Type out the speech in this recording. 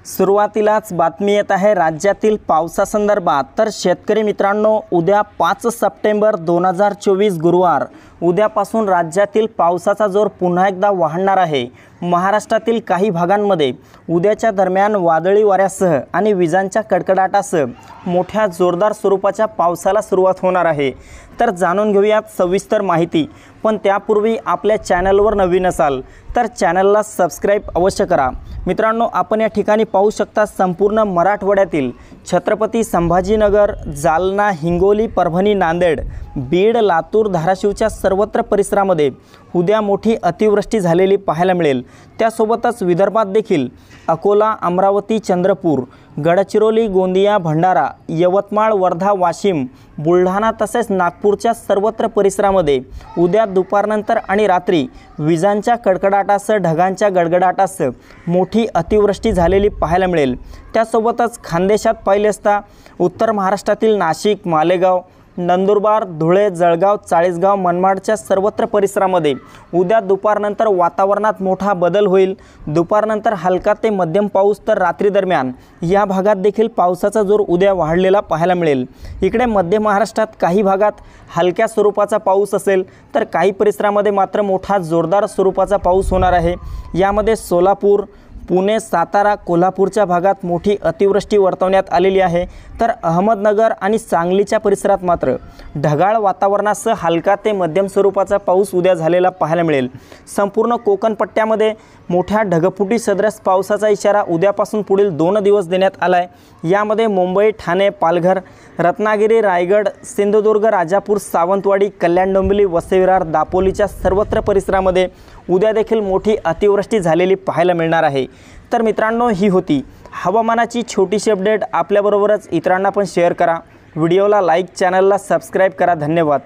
सुरुवातीलाच बातमी येत आहे राज्यातील पावसासंदर्भात। तर शेतकरी मित्रांनो, उद्या 5 सप्टेंबर 2024 गुरुवार उद्यापासून राज्यातील पावसाचा जोर पुन्हा एकदा वाढणार आहे। महाराष्ट्रातील काही भागांमध्ये उद्याच्या दरम्यान वादळी वाऱ्यासह आणि विजांच्या कडकडाटासह मोठ्या जोरदार स्वरूपाच्या पावसाला सुरुवात होणार आहे। तर जाणून घेऊयात सविस्तर माहिती। पण त्यापूर्वी आपल्या चॅनलवर नवीन असाल तर चॅनलला सबस्क्राइब अवश्य करा। मित्रांनो, आपण या ठिकाणी पाहू शकता संपूर्ण मराठवाड्यातील छत्रपती संभाजीनगर, जालना, हिंगोली, परभणी, नांदेड, बीड, लातूर, धाराशिवच्या सर्वत्र परिसरामध्ये उद्या मोठी अतिवृष्टी झालेली पाहायला मिळेल। त्यासोबतच विदर्भात देखील अकोला, अमरावती, चंद्रपूर, गडचिरोली, गोंदिया, भंडारा, यवतमाळ, वर्धा, वाशिम, बुलढाणा तसेच नागपूरच्या सर्वत्र परिसरामध्ये उद्या दुपारनंतर आणि रात्री विजांच्या कडकडाटासह ढगांच्या गडगडाटासह मोठी अतिवृष्टी झालेली पाहायला मिळेल। त्यासोबतच खानदेशात पाहिले असता उत्तर महाराष्ट्रातील नाशिक, मालेगाव, नंदुरबार, धुळे, जळगाव, चाळीसगाव, मनमाडच्या सर्वत्र परिसरामध्ये उद्या दुपारनंतर वातावरणात मोठा बदल होईल। दुपारनंतर हलका ते मध्यम पाऊस, तर रात्री दरम्यान या भागात देखील पावसाचा जोर उद्या वाढलेला पाहायला मिळेल। इकडे मध्य महाराष्ट्रात काही भागात हलक्या स्वरूपाचा पाऊस असेल, तर काही परिसरामध्ये मात्र मोठा जोरदार स्वरूपाचा पाऊस होणार आहे। यामध्ये सोलापूर, पुणे, सातारा, कोल्हापूरच्या भागात मोठी अतिवृष्टी वर्तवण्यात आलेली आहे। तर अहमदनगर आणि सांगलीच्या परिसरात मात्र ढगाळ वातावरणासह हलका ते मध्यम स्वरूपाचा पाऊस उद्या झालेला पाहायला मिळेल। संपूर्ण कोकण पट्ट्यामध्ये मोठ्या ढगफुटी सदृश पावसाचा इशारा उद्यापासून पुढील 2 दिवस देण्यात आला आहे। यामध्ये मुंबई, ठाणे, पालघर, रत्नागिरी, रायगड, सिंधुदुर्ग, राजापूर, सावंतवाडी, कल्याण, डोंबिवली, वसई विरार, दापोलीच्या सर्वत्र परिसरामध्ये उद्या देखील मोठी अतिवृष्टी झालेली पाहायला मिळणार आहे। तर मित्रांनो, ही होती हवामानाची छोटीशी अपडेट। आपल्याबरोबरच इतरांना पण शेअर करा। व्हिडिओला लाईक, चॅनलला सबस्क्राइब करा। धन्यवाद।